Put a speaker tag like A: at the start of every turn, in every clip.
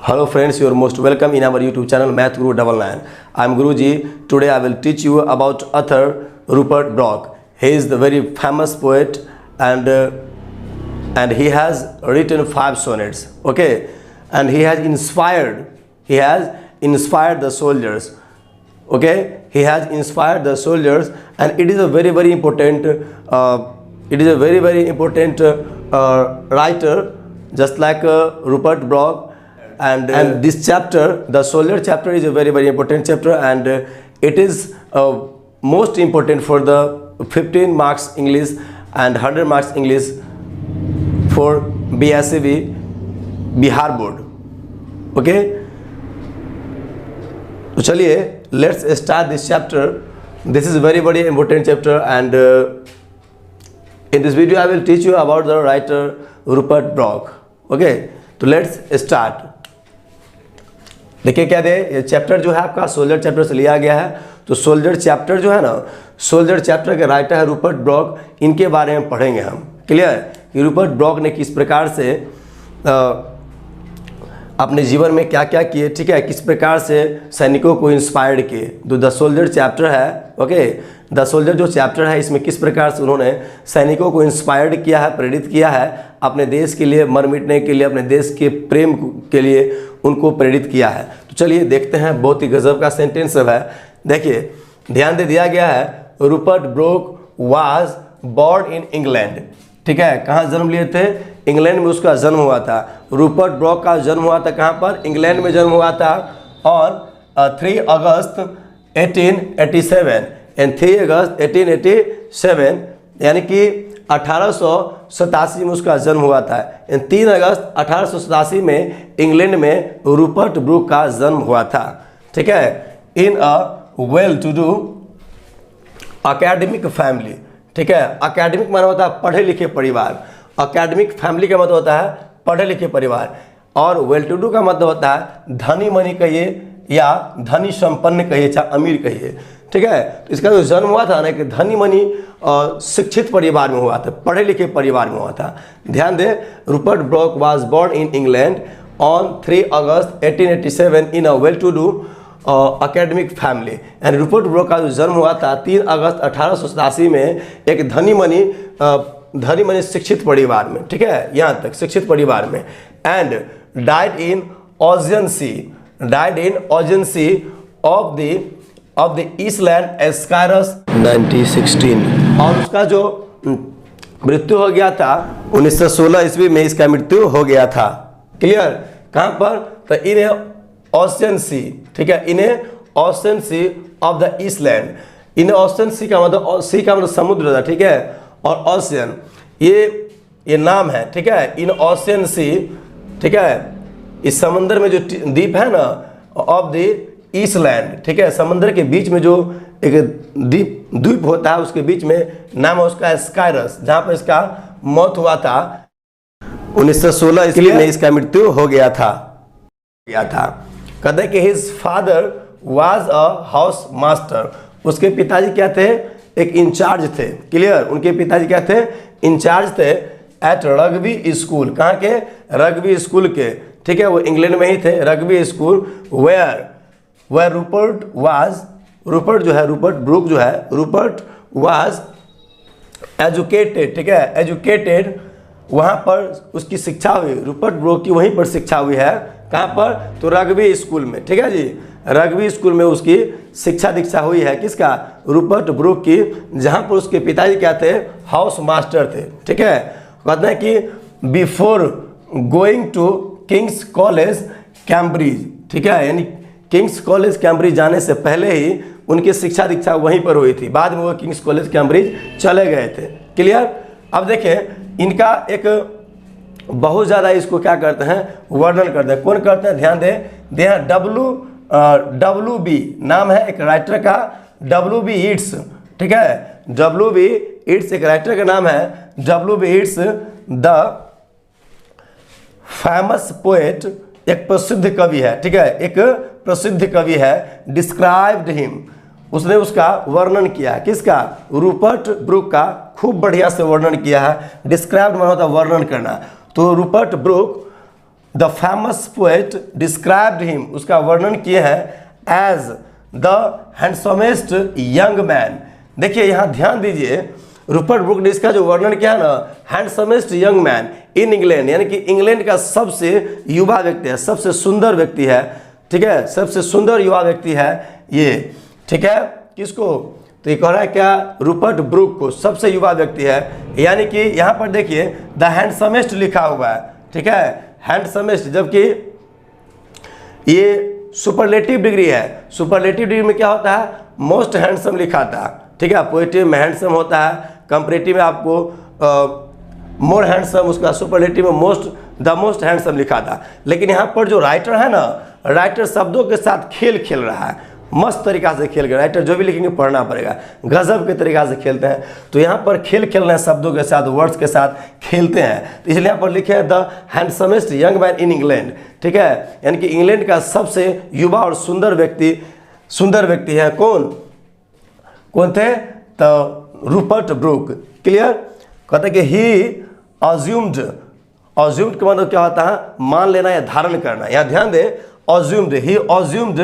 A: Hello friends, you are most welcome in our YouTube channel Math Guru 99. I am Guruji. Today I will teach you about author Rupert Brooke. He is the very famous poet and he has written 5 sonnets. Okay, and he has inspired the soldiers. Okay, he has inspired the soldiers, and it is a very important writer, just like Rupert Brooke. And this chapter, the soldier chapter, is a very important chapter, and it is most important for the 15 marks English and 100 marks English for BSCB Bihar board. Okay, तो चलिए let's start this chapter. This is a very important chapter, and in this video I will teach you about the writer Rupert Brooke. Okay, तो let's start. देखिए क्या दे, ये chapter जो है आपका soldier chapter से लिया गया है। तो सोल्जर चैप्टर जो है ना, सोल्जर चैप्टर के राइटर है रूपर्ट ब्रॉक। इनके बारे में पढ़ेंगे हम। क्लियर कि रूपर्ट ब्रॉक ने किस प्रकार से अपने जीवन में क्या क्या किए, ठीक है, किस प्रकार से सैनिकों को इंस्पायर्ड किए। तो द सोल्जर चैप्टर है, ओके, द सोल्जर जो चैप्टर है इसमें किस प्रकार से उन्होंने सैनिकों को इंस्पायर्ड किया है, प्रेरित किया है अपने देश के लिए मर मिटने के लिए, अपने देश के प्रेम के लिए उनको प्रेरित किया है। तो चलिए देखते हैं, बहुत ही गजब का सेंटेंस सब है। देखिए ध्यान दे दिया गया है, Rupert Brooke was born in England. ठीक है, कहाँ जन्म लिए थे? इंग्लैंड में उसका जन्म हुआ था। रूपर्ट ब्रॉक का जन्म हुआ था कहाँ पर? इंग्लैंड में जन्म हुआ था और 3 अगस्त 1887 एंड 3 अगस्त 1887 यानी कि 1887 में उसका जन्म हुआ था। 3 अगस्त 1887 में इंग्लैंड में रूपर्ट ब्रूक का जन्म हुआ था। ठीक है, in a well to do academic family. ठीक है, अकेडमिक माना होता है पढ़े लिखे परिवार, अकेडमिक फैमिली का मतलब होता है पढ़े लिखे परिवार, और वेल टू डू का मतलब होता है धनी मनी कहिए या धनी संपन्न कहिए, चाहे अमीर कहिए। ठीक है, तो इसका जो जन्म हुआ था ना कि धनी मनी शिक्षित परिवार में हुआ था, पढ़े लिखे परिवार में हुआ था। ध्यान दें, Rupert Brooke was born in England on 3 August 1887 in a well to do academic family. And Rupert Brooke का जो जन्म हुआ था 3 अगस्त 1887 में एक धनी मनी शिक्षित परिवार में। ठीक है, यहाँ तक शिक्षित परिवार में। And died in Aegean sea of the island Skyros 1916। और उसका जो मृत्यु हो गया था 1916 ईस्वी में, इसका मृत्यु हो गया था। क्लियर, कहाँ पर? तो इन ओशन सी। ठीक है, in ocean sea of the island. In ocean sea का मतलब, सी का मतलब समुद्र था। ठीक है, और ओशियन ये नाम है। ठीक है, इन ओशन सी। ठीक है, इस समंदर में जो द्वीप है ना, ऑफ द ईस्टलैंड। ठीक है, समंदर के बीच में जो एक द्वीप होता है उसके बीच में नाम है उसका एस्कायरस, जहाँ पर इसका मौत हुआ था 1916 ईस्वी में इसका मृत्यु हो गया था। कहते हैं कि his father was a house master. उसके पिताजी क्या थे? एक इंचार्ज थे। क्लियर, उनके पिताजी क्या थे? इंचार्ज थे एट रग्बी स्कूल। कहाँ के? रग्बी स्कूल के। ठीक है, वो इंग्लैंड में ही थे, rugby school. Where Rupert was educated. ठीक है, एजुकेटेड, वहाँ पर उसकी शिक्षा हुई। रूपर्ट ब्रूक की वहीं पर शिक्षा हुई है। कहाँ पर? तो रग्बी स्कूल में। ठीक है जी, रग्बी स्कूल में उसकी शिक्षा दीक्षा हुई है। किसका? रूपर्ट ब्रूक की, जहाँ पर उसके पिताजी क्या थे? हाउस मास्टर थे। ठीक है, कहते हैं कि before going to King's College Cambridge. ठीक है, यानी किंग्स कॉलेज कैम्ब्रिज जाने से पहले ही उनकी शिक्षा दीक्षा वहीं पर हुई थी। बाद में वो किंग्स कॉलेज कैम्ब्रिज चले गए थे। क्लियर, अब देखें इनका एक बहुत ज़्यादा इसको क्या करते हैं? वर्णन करते हैं। कौन करते हैं? ध्यान दें, WB नाम है एक राइटर का, WB ईट्स। ठीक है, WB ईट्स एक राइटर का नाम है। WB eats the famous poet, एक प्रसिद्ध कवि है। ठीक है, एक प्रसिद्ध कवि है। डिस्क्राइब्ड हिम, उसने उसका वर्णन किया। किसका? रूपर्ट ब्रूक का खूब बढ़िया से वर्णन किया है। डिस्क्राइब माना होता है वर्णन करना। तो Rupert Brooke the famous poet described him, उसका वर्णन किए हैं as the handsomest young man. देखिए यहाँ ध्यान दीजिए, रूपर्ट ब्रूक ने इसका जो वर्णन किया ना, हैंडसमेस्ट यंग मैन इन इंग्लैंड, यानी कि इंग्लैंड का सबसे युवा व्यक्ति है, सबसे सुंदर व्यक्ति है, ठीक है, सबसे सुंदर युवा व्यक्ति है ये, ठीक है, किसको, तो ये कह रहा है क्या, रूपर्ट ब्रूक को, सबसे युवा व्यक्ति है। यानी कि यहाँ पर देखिए द हैंडसमेस्ट लिखा हुआ है, ठीक है, हैंडसमेस्ट, जबकि ये सुपरलेटिव डिग्री है। सुपरलेटिव डिग्री में क्या होता है, मोस्ट हैंडसम लिखा था, ठीक है, पोएटिव में हैंडसम होता है, कंपैरेटिव में आपको मोर हैंडसम, उसका सुपरलेटिव में द मोस्ट हैंडसम लिखा था। लेकिन यहाँ पर जो राइटर है ना, राइटर शब्दों के साथ खेल खेल रहा है, मस्त तरीका से खेल रहा है। राइटर जो भी लिखेंगे पढ़ना पड़ेगा, गजब के तरीका से खेलते हैं। तो यहाँ पर खेल खेल रहे हैं, शब्दों के साथ, वर्ड्स के साथ खेलते हैं। तो इसलिए यहाँ पर लिखे हैं the handsomest young man in England, ठीक है, यानी कि इंग्लैंड का सबसे युवा और सुंदर व्यक्ति है। कौन थे, तो रूपर्ट ब्रूक। क्लियर, कहते हैं कि ही अज्यूम्ड का मतलब क्या होता है, मान लेना या धारण करना। यहाँ ध्यान दे, ही अज्यूम्ड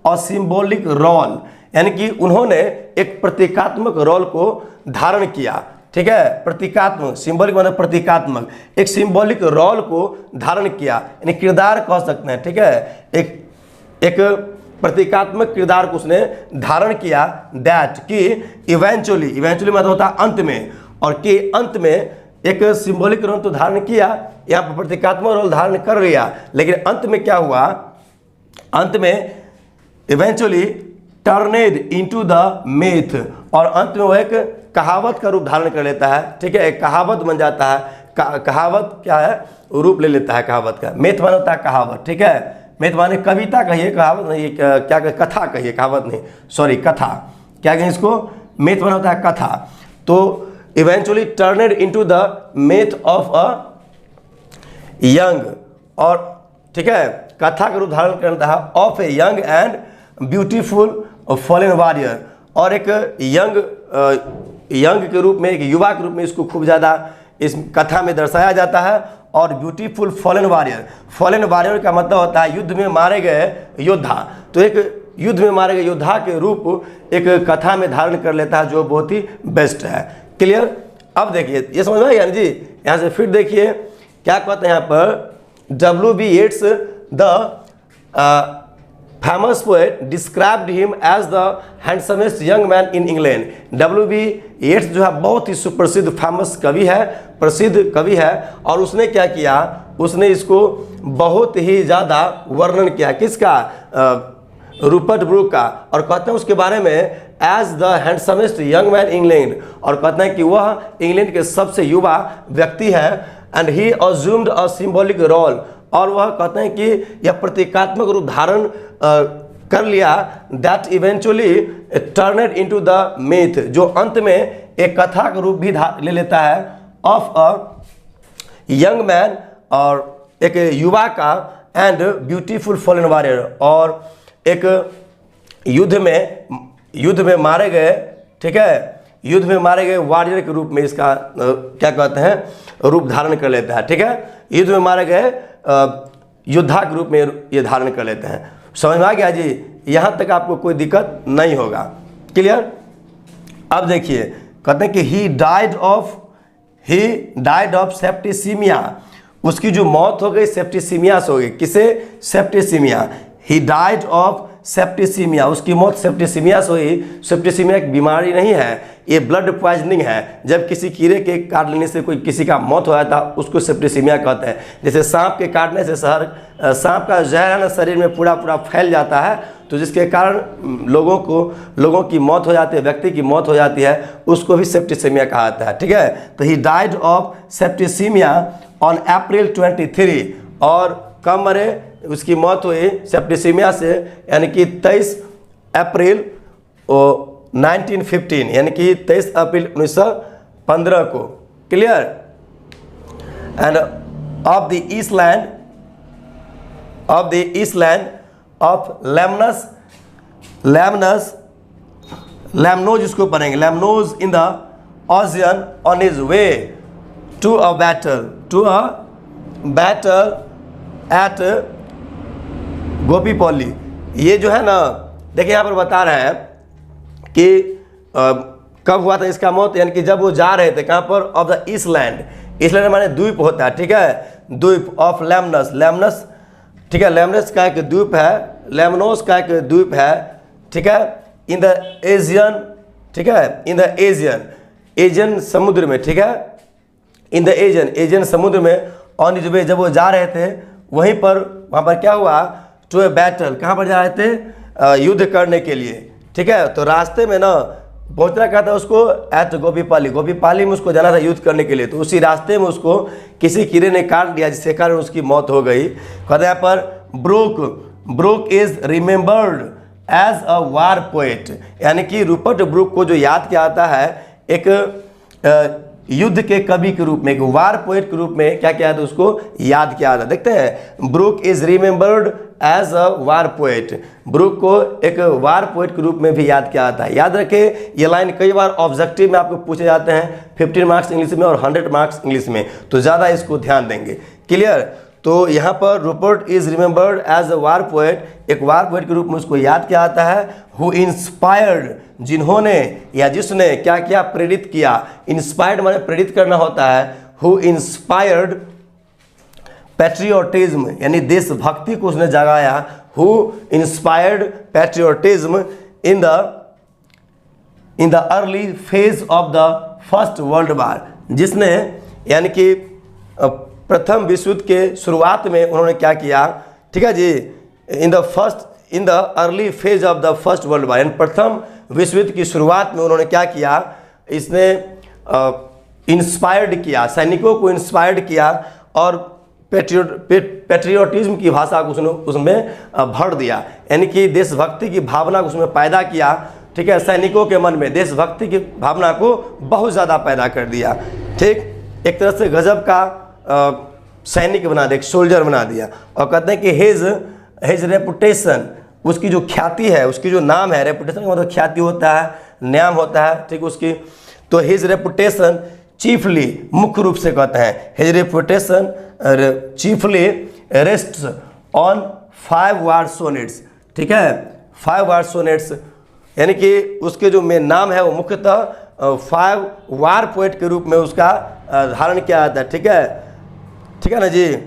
A: अ सिंबॉलिक रोल, यानी कि उन्होंने एक प्रतीकात्मक रोल को धारण किया, ठीक है, प्रतीकात्मक, सिंबॉलिक मतलब प्रतीकात्मक, एक सिंबॉलिक रोल को धारण किया, यानी किरदार कह सकते हैं, ठीक है, एक प्रतीकात्मक किरदार को उसने धारण किया। दैट कि इवेंचुअली मतलब होता है अंत में, और कि अंत में एक सिंबॉलिक रोल तो धारण किया, यहाँ पर प्रतीकात्मक रोल धारण कर लिया, लेकिन अंत में क्या हुआ, अंत में eventually turned into the myth, और अंत में वो एक कहावत का रूप धारण कर लेता है, ठीक है, एक कहावत बन जाता है। कहावत क्या है, रूप ले लेता है कहावत का। मिथ माने होता है कहावत, ठीक है, मिथ माने कविता कहिए, कहावत नहीं, क्या कथा कहिए, कहावत नहीं, सॉरी, कथा, क्या कहें इसको, मिथ माने होता है कथा। तो eventually turned into the myth of a young, और ठीक है, कथा का रूप धारण करता है, of a young and beautiful fallen warrior, और एक यंग के रूप में, एक युवा के रूप में इसको खूब ज़्यादा इस कथा में दर्शाया जाता है। और ब्यूटीफुल फॉलन वॉरियर का मतलब होता है युद्ध में मारे गए योद्धा। तो एक युद्ध में मारे गए योद्धा के रूप एक कथा में धारण कर लेता है, जो बहुत ही बेस्ट है। क्लियर, अब देखिए, ये समझ में आया जी। यहाँ से फिर देखिए क्या कहते हैं यहाँ पर, W.B. Yeats the famous poet described him as the handsomest young man in England। W.B. Yeats जो है बहुत ही सुप्रसिद्ध फेमस कवि है, प्रसिद्ध कवि है, और उसने क्या किया, उसने इसको बहुत ही ज़्यादा वर्णन किया, किसका, रूपर्ट ब्रूक का, और कहते हैं उसके बारे में as the handsomest young man England, और कहते हैं कि वह इंग्लैंड के सबसे युवा व्यक्ति है। And he assumed a symbolic role, और वह कहते हैं कि यह प्रतीकात्मक रूप धारण कर लिया। That eventually turned into the myth, जो अंत में एक कथा का रूप भी ले लेता है, ऑफ अ यंग मैन, और एक युवा का, एंड ब्यूटीफुल फॉलन वॉरियर, और एक युद्ध में मारे गए, ठीक है, युद्ध में मारे गए वॉरियर के रूप में इसका क्या कहते हैं, रूप धारण कर लेता है, ठीक है, युद्ध में मारे गए योद्धा के रूप में ये धारण कर लेते हैं। समझ में आ गया जी, यहाँ तक आपको कोई दिक्कत नहीं होगा। क्लियर, अब देखिए कहते हैं कि ही डाइड ऑफ सेप्टिसिमिया, उसकी जो मौत हो गई सेप्टिसिमिया से हो गई। किसे, septicaemia, he died of septicaemia, उसकी मौत सेप्टिसिमिया से हुई। सेप्टिसिमिया एक बीमारी नहीं है, ये ब्लड पॉइजनिंग है। जब किसी कीड़े के काट लेने से कोई किसी का मौत हो जाता है, उसको सेप्टिसिमिया कहते हैं। जैसे सांप के काटने से सांप का जहर है ना, शरीर में पूरा फैल जाता है, तो जिसके कारण लोगों की मौत हो जाती है, व्यक्ति की मौत हो जाती है, उसको भी सेप्टिसिमिया कहा जाता है, ठीक है। तो he died of septicaemia on April 23, और कब मरे, उसकी मौत हुई सेप्टिसिमिया से, यानी कि 23 अप्रैल 1915, यानी कि 23 अप्रैल 1915 को। Clear, and of the island of Lemnos, इसको पढ़ेंगे, Lemnos in the ocean on his way to a battle at Gallipoli. ये जो है ना, देखिए यहाँ पर बता रहे हैं कि कब हुआ था इसका मौत, यानी कि जब वो जा रहे थे कहाँ पर, ऑफ द ईस्टलैंड। ईस्टलैंड माने द्वीप होता है, ठीक है, द्वीप ऑफ लेमनस। लेमनस, ठीक है, लेमनस का एक द्वीप है, लेमनोस का एक द्वीप है, ठीक है, इन द एशियन, ठीक है, इन द एशियन समुद्र में, ठीक है, इन द एशियन समुद्र में। ऑन हिज वे, जब वो जा रहे थे वहीं पर, वहाँ पर क्या हुआ, टू ए बैटल, कहाँ पर जा रहे थे, युद्ध करने के लिए, ठीक है। तो रास्ते में ना पहुँचना क्या था उसको, एट गोपीपल्ली, गोपीपल्ली में उसको जाना था युद्ध करने के लिए। तो उसी रास्ते में उसको किसी कीड़े ने काट दिया, जिसके कारण उसकी मौत हो गई। कहते यहाँ पर Brooke is remembered as a war poet, यानी कि रूपर्ट ब्रूक को जो याद किया जाता है एक युद्ध के कवि के रूप में, एक वार पोएट के रूप में क्या किया था, उसको याद किया था। देखते हैं, Brooke is remembered as a war poet, Brooke को एक वार पोएट के रूप में भी याद किया जाता है। याद रखें, ये लाइन कई बार ऑब्जेक्टिव में आपको पूछे जाते हैं, 15 मार्क्स इंग्लिश में और 100 मार्क्स इंग्लिश में, तो ज़्यादा इसको ध्यान देंगे। क्लियर। तो यहाँ पर Rupert is remembered as a war poet, एक वार पोएट के रूप में उसको याद किया जाता है। हु इंस्पायर्ड, जिन्होंने या जिसने क्या किया, प्रेरित किया। इंस्पायर्ड माने प्रेरित करना होता है। हु इंस्पायर्ड पैट्रियोटिज्म, यानी देशभक्ति को उसने जगाया। Who inspired patriotism in the early phase of the first world वार, जिसने यानी कि प्रथम विश्व युद्ध के शुरुआत में उन्होंने क्या किया, ठीक है जी, in the early phase of the first world war, यानी प्रथम विश्व युद्ध की शुरुआत में उन्होंने क्या किया, इसने इंस्पायर्ड किया, सैनिकों को इंस्पायर्ड किया और पेट्रियोटिज्म की भाषा को उसमें भर दिया, यानी कि देशभक्ति की भावना को उसमें पैदा किया, ठीक है। सैनिकों के मन में देशभक्ति की भावना को बहुत ज़्यादा पैदा कर दिया, ठीक, एक तरह से गजब का सैनिक बना दिया, एक सोल्जर बना दिया। और कहते हैं कि हिज रेपुटेशन, उसकी जो ख्याति है, उसकी जो नाम है, रेपुटेशन का मतलब ख्याति होता है, नाम होता है, ठीक, उसकी। तो हिज रेपुटेशन चीफली, मुख्य रूप से कहते हैं, his reputation chiefly rests on 5 war sonnets, ठीक है, 5 वार सोनेट्स, यानी कि उसके जो मेन नाम है वो मुख्यतः 5 वार पोएट के रूप में उसका धारण किया जाता है, ठीक है, ठीक है ना जी।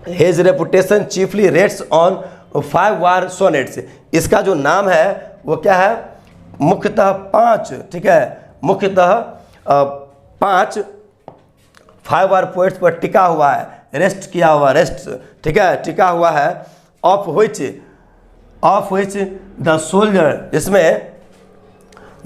A: His reputation chiefly rests on 5 war sonnets, इसका जो नाम है वो क्या है, मुख्यतः 5, ठीक है, मुख्यतः 5 वार पोएट्स पर टिका हुआ है, रेस्ट किया हुआ, रेस्ट, ठीक है, टिका हुआ है। ऑफ विच द सोल्जर, जिसमें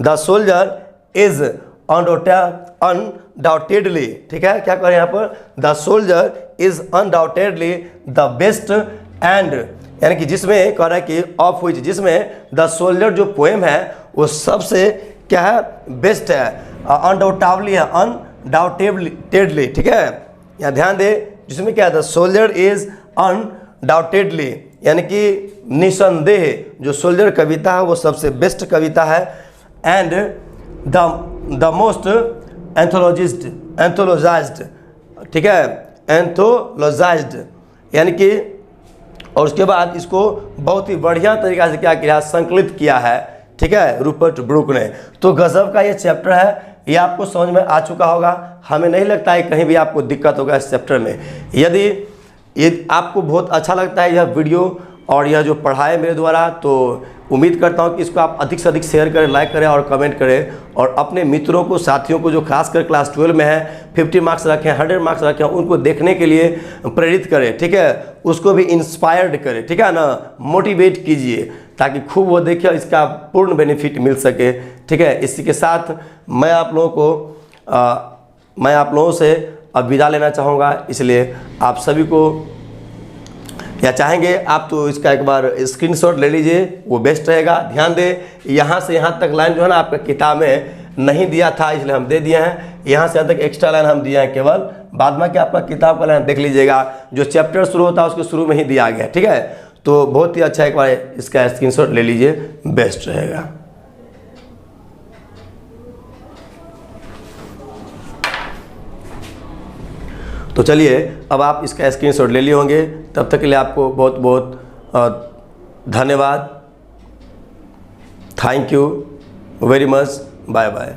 A: द सोल्जर इज अनडाउटेडली, ठीक है, क्या करें यहाँ पर, the soldier is undoubtedly the best and, यानी कि जिसमें कह रहा है कि ऑफ विच, जिसमें द सोल्जर जो पोएम है वो सबसे क्या है, बेस्ट है, अनडाउटेबली है, अनडाउटेडली, ठीक है, यहाँ ध्यान दे, जिसमें क्या है, द सोल्जर इज अनडाउटेडली, यानी कि निसंदेह जो सोल्जर कविता है वो सबसे बेस्ट कविता है। एंड द मोस्ट एंथोलॉजाइज्ड, ठीक है, एंथोलॉजाइज्ड, यानी कि, और उसके बाद इसको बहुत ही बढ़िया तरीक़ा से क्या किया, संकलित किया है, ठीक है, रूपर्ट ब्रूक ने। तो गजब का ये चैप्टर है, ये आपको समझ में आ चुका होगा। हमें नहीं लगता है कहीं भी आपको दिक्कत होगा इस चैप्टर में। यदि ये आपको बहुत अच्छा लगता है यह वीडियो और यह जो पढ़ाई मेरे द्वारा, तो उम्मीद करता हूँ कि इसको आप अधिक से अधिक शेयर करें, लाइक करें और कमेंट करें, और अपने मित्रों को, साथियों को जो खासकर क्लास 12 में है, 50 मार्क्स रखे हैं, 100 मार्क्स रखे हैं, उनको देखने के लिए प्रेरित करें, ठीक है, उसको भी इंस्पायर्ड करें, ठीक है ना, मोटिवेट कीजिए, ताकि खूब वो देखे और इसका पूर्ण बेनिफिट मिल सके, ठीक है। इसी के साथ मैं आप लोगों से अब विदा लेना चाहूँगा, इसलिए आप सभी को या चाहेंगे आप तो इसका एक बार स्क्रीनशॉट ले लीजिए, वो बेस्ट रहेगा। ध्यान दें, यहाँ से यहाँ तक लाइन जो है ना आपका किताब में नहीं दिया था, इसलिए हम दे दिए हैं। यहाँ से यहाँ तक एक्स्ट्रा लाइन हम दिए हैं, केवल बाद में कि आपका किताब का लाइन देख लीजिएगा, जो चैप्टर शुरू होता है उसके शुरू में ही दिया गया, ठीक है। तो बहुत ही अच्छा, एक बार इसका स्क्रीनशॉट ले लीजिए, बेस्ट रहेगा। तो चलिए अब आप इसका स्क्रीनशॉट ले लिए होंगे। तब तक के लिए आपको बहुत बहुत धन्यवाद। Thank you very much. Bye bye.